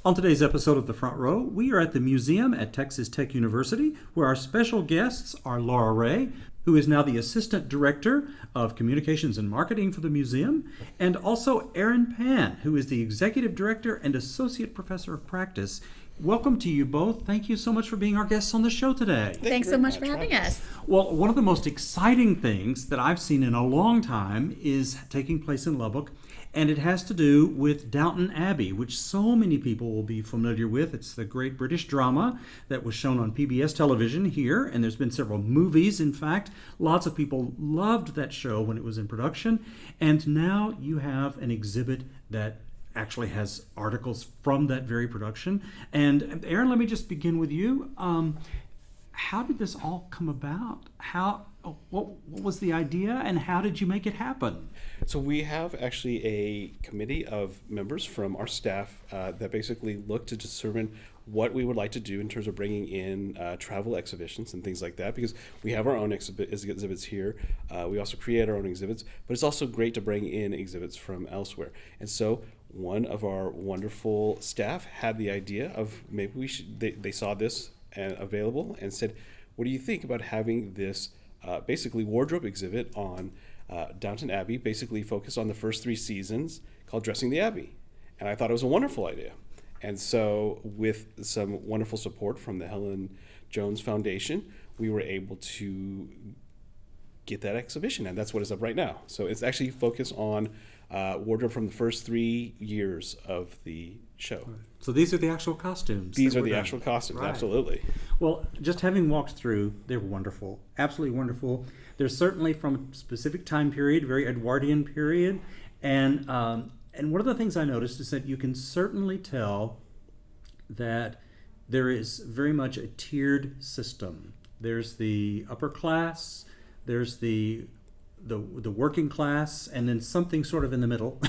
On today's episode of The Front Row, we are at the museum at Texas Tech University, where our special guests are Laura Ray, who is now the Assistant Director of Communications and Marketing for the museum, and also Erin Pan, who is the Executive Director and Associate Professor of Practice. Welcome to you both. Thank you so much for being our guests on the show today. Thanks so much for having us. Well, one of the most exciting things that I've seen in a long time is taking place in Lubbock, and it has to do with Downton Abbey, which so many people will be familiar with. It's the great British drama that was shown on PBS television here, and there's been several movies, in fact. Lots of people loved that show when it was in production, and now you have an exhibit that actually has articles from that very production. And Erin, let me just begin with you. How did this all come about? What was the idea, and how did you make it happen? So we have actually a committee of members from our staff that basically look to determine what we would like to do in terms of bringing in travel exhibitions and things like that, because we have our own exhibits here. We also create our own exhibits, but it's also great to bring in exhibits from elsewhere. And so one of our wonderful staff had the idea of maybe we should, they saw this available and said, what do you think about having this basically wardrobe exhibit on Downton Abbey, basically focused on the first 3 seasons, called Dressing the Abbey? And I thought it was a wonderful idea. And so with some wonderful support from the Helen Jones Foundation, we were able to get that exhibition, and that's what is up right now. So it's actually focused on wardrobe from the first 3 years of the show. So these are the actual costumes. These are the actual costumes, right. Absolutely. Well, just having walked through, they're wonderful, absolutely wonderful. They're certainly from a specific time period, very Edwardian period, and one of the things I noticed is that you can certainly tell that there is very much a tiered system. There's the upper class, there's the working class, and then something sort of in the middle.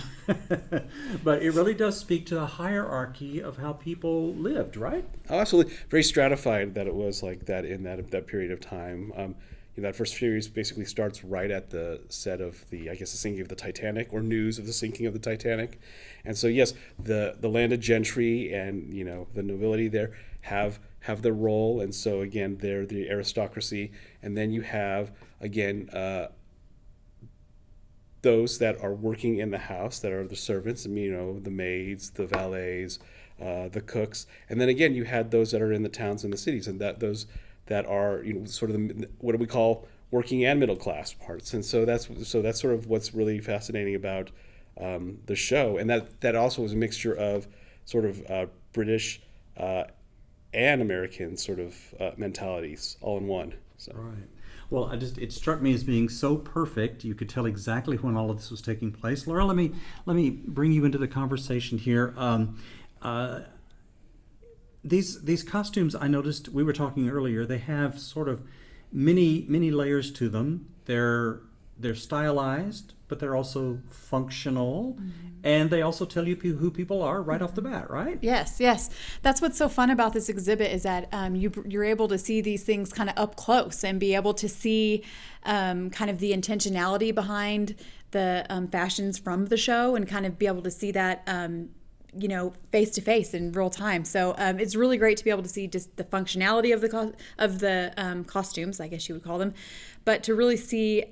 But it really does speak to the hierarchy of how people lived, right? Oh, absolutely. Very stratified that it was like that in that period of time. That first series basically starts right at the set of the sinking of the Titanic, or news of the sinking of the Titanic. And so yes, the landed gentry and the nobility there have their role, and so again they're the aristocracy, and then you have again those that are working in the house, that are the servants, the maids, the valets, the cooks, and then again you had those that are in the towns and the cities, and those that are sort of what do we call working and middle class parts. And so that's sort of what's really fascinating about the show, and that also was a mixture of sort of British and American sort of mentalities all in one. So. Right. Well, it struck me as being so perfect. You could tell exactly when all of this was taking place. Laura, let me bring you into the conversation here. These costumes, I noticed, we were talking earlier, they have sort of many layers to them. They're stylized, but they're also functional, and they also tell you who people are right off the bat, right? Yes. That's what's so fun about this exhibit, is that you're able to see these things kind of up close and be able to see kind of the intentionality behind the fashions from the show, and kind of be able to see that face to face in real time. So it's really great to be able to see just the functionality of the costumes, I guess you would call them, but to really see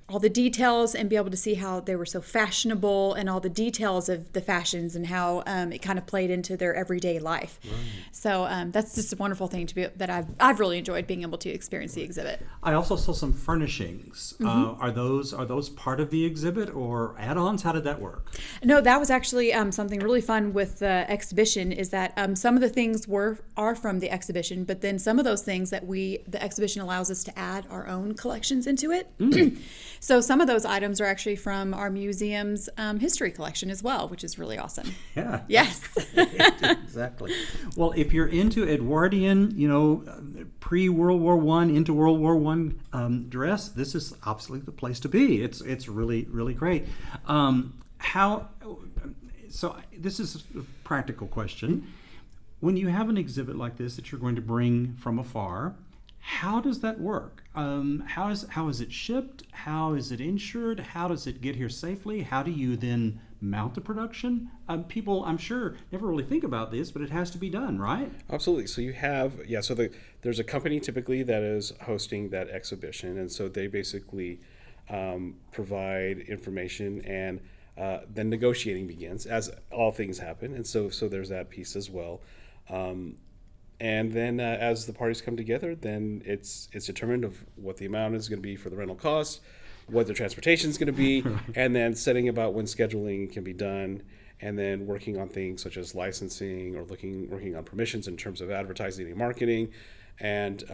all the details and be able to see how they were so fashionable, and all the details of the fashions, and how it kind of played into their everyday life. Right. So that's just a wonderful thing that I've really enjoyed being able to experience the exhibit. I also saw some furnishings. Mm-hmm. Are those part of the exhibit or add-ons? How did that work? No, that was actually something really fun with the exhibition, is that some of the things are from the exhibition, but then some of those things that the exhibition allows us to add our own collections into it. Mm. So some of those items are actually from our museum's history collection as well, which is really awesome. Yeah. Yes. Exactly. Well, if you're into Edwardian, pre-World War I into World War I dress, this is absolutely the place to be. It's really, really great. So this is a practical question. When you have an exhibit like this that you're going to bring from afar, How does that work? How is it shipped? How is it insured? How does it get here safely? How do you then mount the production? People, I'm sure, never really think about this, but it has to be done, right? Absolutely. So you have, there's a company typically that is hosting that exhibition, and so they basically provide information, and then negotiating begins, as all things happen, and so there's that piece as well. And then as the parties come together, then it's determined of what the amount is going to be for the rental cost, what the transportation is going to be, and then setting about when scheduling can be done, and then working on things such as licensing or working on permissions in terms of advertising and marketing, and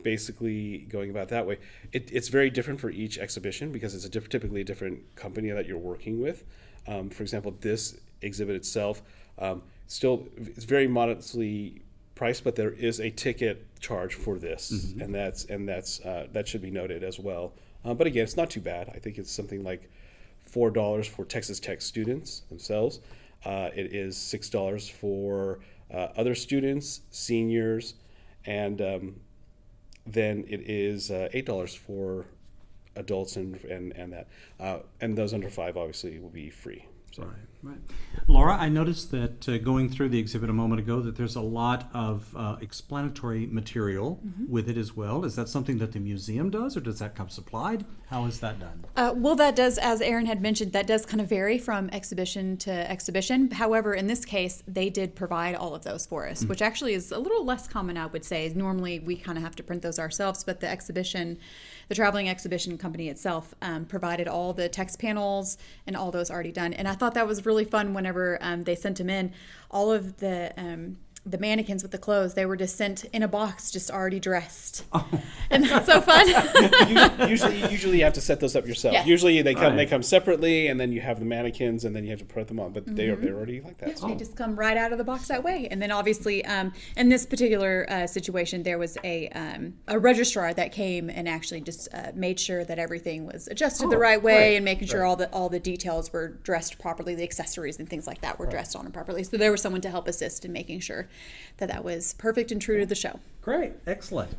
basically going about that way. It's very different for each exhibition because it's typically a different company that you're working with. For example, this exhibit itself, still it's very modestly priced, but there is a ticket charge for this, Mm-hmm. and that should be noted as well. But again, it's not too bad. I think it's something like $4 for Texas Tech students themselves. It is $6 for other students, seniors, and then it is $8 for adults and that. And those under 5 obviously will be free. So. Right. Laura, I noticed that going through the exhibit a moment ago that there's a lot of explanatory material with it as well. Is that something that the museum does, or does that come supplied? How is that done? Well, that does, as Aaron had mentioned, that does kind of vary from exhibition to exhibition. However, in this case, they did provide all of those for us, which actually is a little less common, I would say. Normally, we kind of have to print those ourselves, but the traveling exhibition company itself provided all the text panels and all those already done. And I thought that was really fun whenever they sent them in. All of the mannequins with the clothes, they were just sent in a box, just already dressed. Oh. And that's so fun. usually you have to set those up yourself. Yes. Usually they come Right. they come separately, and then you have the mannequins, and then you have to put them on. But they're already like that. Yeah, So. they just come right out of the box that way. And then obviously, in this particular situation, there was a registrar that came and actually just made sure that everything was adjusted the right way, great. and making sure all the details were dressed properly, the accessories and things like that were dressed on it properly. So there was someone to help assist in making sure that was perfect and true to the show. Great. Excellent.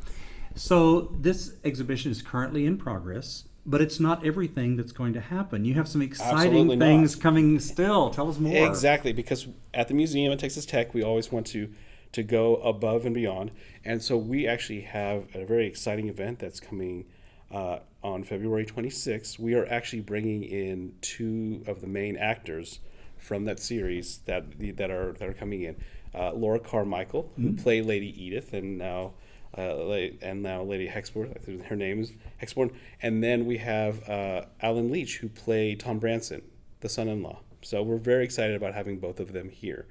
So this exhibition is currently in progress, but it's not everything that's going to happen. You have some exciting Absolutely not. things coming still. Tell us more. Exactly, because at the museum at Texas Tech, we always want to go above and beyond. And so we actually have a very exciting event that's coming on February 26th. We are actually bringing in 2 of the main actors from that series that are coming in. Laura Carmichael, who played Lady Edith, and now Lady Hexborn. I think her name is Hexborn. And then we have Alan Leach, who played Tom Branson, the son-in-law. So we're very excited about having both of them here.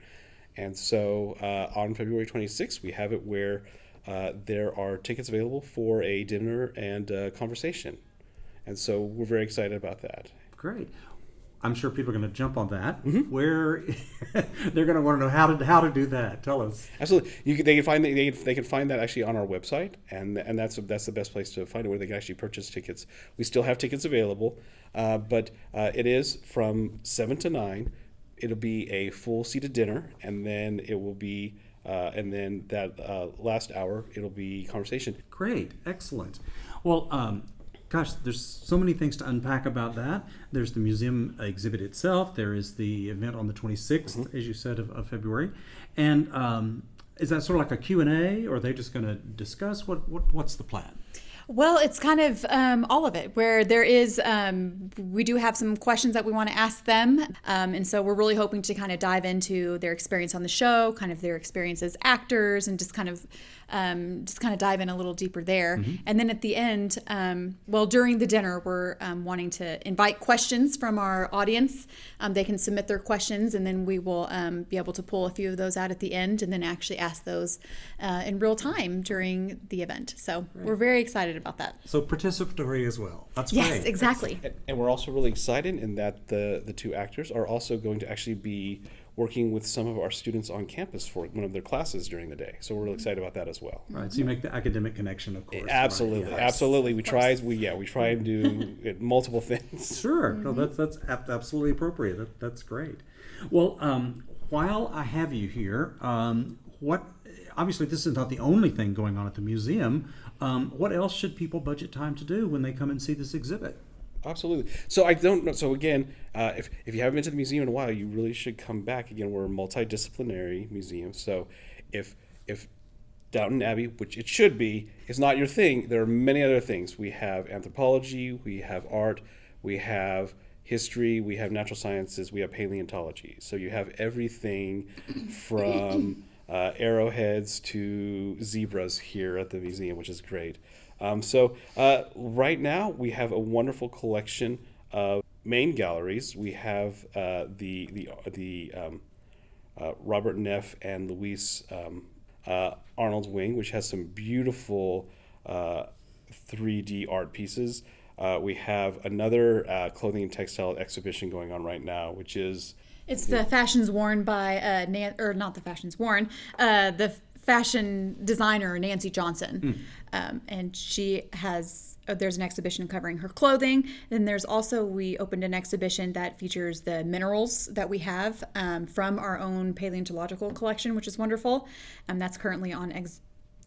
And so on February 26th, we have it where there are tickets available for a dinner and conversation. And so we're very excited about that. Great. I'm sure people are going to jump on that. Where they're going to want to know how to do that. Tell us. Absolutely, they can find that actually on our website, and that's the best place to find it, where they can actually purchase tickets. We still have tickets available, but it is from 7 to 9. It'll be a full seated dinner, and then it will be, and then that last hour it'll be conversation. Great. Excellent. Well. Gosh, there's so many things to unpack about that. There's the museum exhibit itself. There is the event on the 26th, as you said, of February. And is that sort of like a Q&A, or are they just going to discuss? What's the plan? Well, it's kind of all of it, where there is, we do have some questions that we want to ask them. And so we're really hoping to kind of dive into their experience on the show, kind of their experience as actors, and just kind of dive in a little deeper there. And then at the end, during the dinner, we're wanting to invite questions from our audience. They can submit their questions, and then we will be able to pull a few of those out at the end, and then actually ask those in real time during the event. So we're very excited about that. So participatory as well. That's Yes, great. exactly. And we're also really excited in that the 2 actors are also going to actually be working with some of our students on campus for one of their classes during the day. So we're really excited about that as well. Right. So you make the academic connection, of course. Absolutely, Right. absolutely. We try and do multiple things. Sure. No, that's absolutely appropriate. That's great. Well, while I have you here, what obviously this is not the only thing going on at the museum. What else should people budget time to do when they come and see this exhibit? Absolutely. So I don't know. So again, if you haven't been to the museum in a while, you really should come back. Again, we're a multidisciplinary museum. So if Downton Abbey, which it should be, is not your thing, there are many other things. We have anthropology, we have art, we have history, we have natural sciences, we have paleontology. So you have everything from arrowheads to zebras here at the museum, which is great. So right now we have a wonderful collection of main galleries. We have the Robert Neff and Louise Arnold's wing, which has some beautiful 3D art pieces. We have another clothing and textile exhibition going on right now, which is It's the fashions worn by not the fashions worn, the fashion designer Nancy Johnson, and she has. There's an exhibition covering her clothing. Then there's also, we opened an exhibition that features the minerals that we have from our own paleontological collection, which is wonderful. That's currently on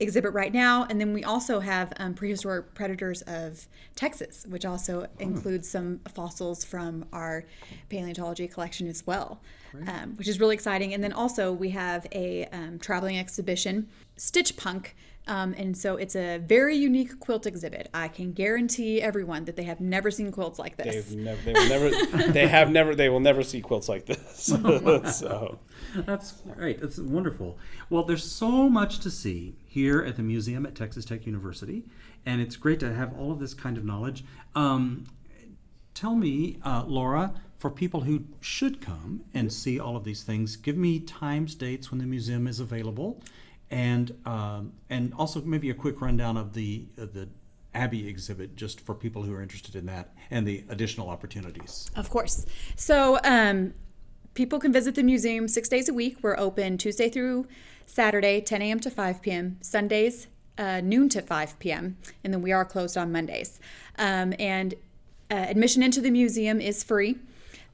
exhibit right now. And then we also have prehistoric predators of Texas, which also includes some fossils from our paleontology collection as well, which is really exciting. And then also we have a traveling exhibition, Stitch Punk. And so it's a very unique quilt exhibit. I can guarantee everyone that they have never seen quilts like this. They will never see quilts like this. So That's great. That's wonderful. Well, there's so much to see here at the museum at Texas Tech University, and it's great to have all of this kind of knowledge. Tell me, Laura, for people who should come and see all of these things, give me times, dates when the museum is available, and also maybe a quick rundown of the Abbey exhibit, just for people who are interested in that and the additional opportunities. Of course. So people can visit the museum 6 days a week. We're open Tuesday through Saturday, 10 a.m. to 5 p.m., Sundays, noon to 5 p.m., and then we are closed on Mondays. And admission into the museum is free.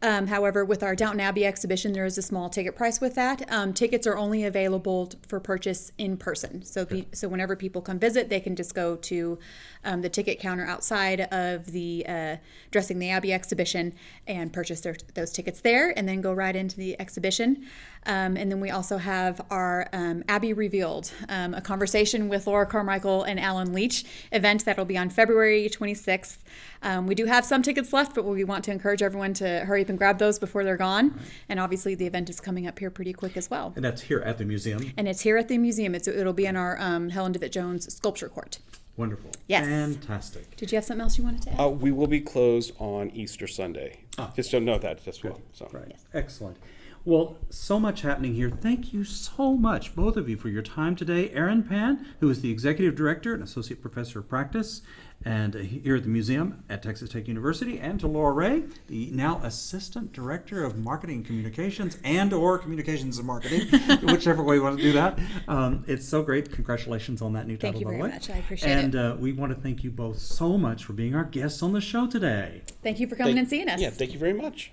However, with our Downton Abbey exhibition, there is a small ticket price with that. Tickets are only available for purchase in person. So whenever people come visit, they can just go to the ticket counter outside of the Dressing the Abbey exhibition and purchase those tickets there, and then go right into the exhibition. And then we also have our Abbey Revealed, a conversation with Laura Carmichael and Alan Leach event that will be on February 26th. We do have some tickets left, but we want to encourage everyone to hurry up and grab those before they're gone. Right. And obviously the event is coming up here pretty quick as well. And that's here at the museum? And it's here at the museum. It'll be in our Helen Devitt Jones sculpture court. Wonderful. Yes. Fantastic. Did you have something else you wanted to add? we will be closed on Easter Sunday. Just don't know that as well. So. Right. Yes. Excellent. Well, so much happening here. Thank you so much, both of you, for your time today. Erin Pan, who is the Executive Director and Associate Professor of Practice and here at the museum at Texas Tech University, and to Laura Ray, the now Assistant Director of Marketing and Communications and/or Communications and Marketing, whichever way you want to do that. It's so great. Congratulations on that new title, by the way. Thank you very much. I appreciate it. And we want to thank you both so much for being our guests on the show today. Thank you for coming and seeing us. Yeah, thank you very much.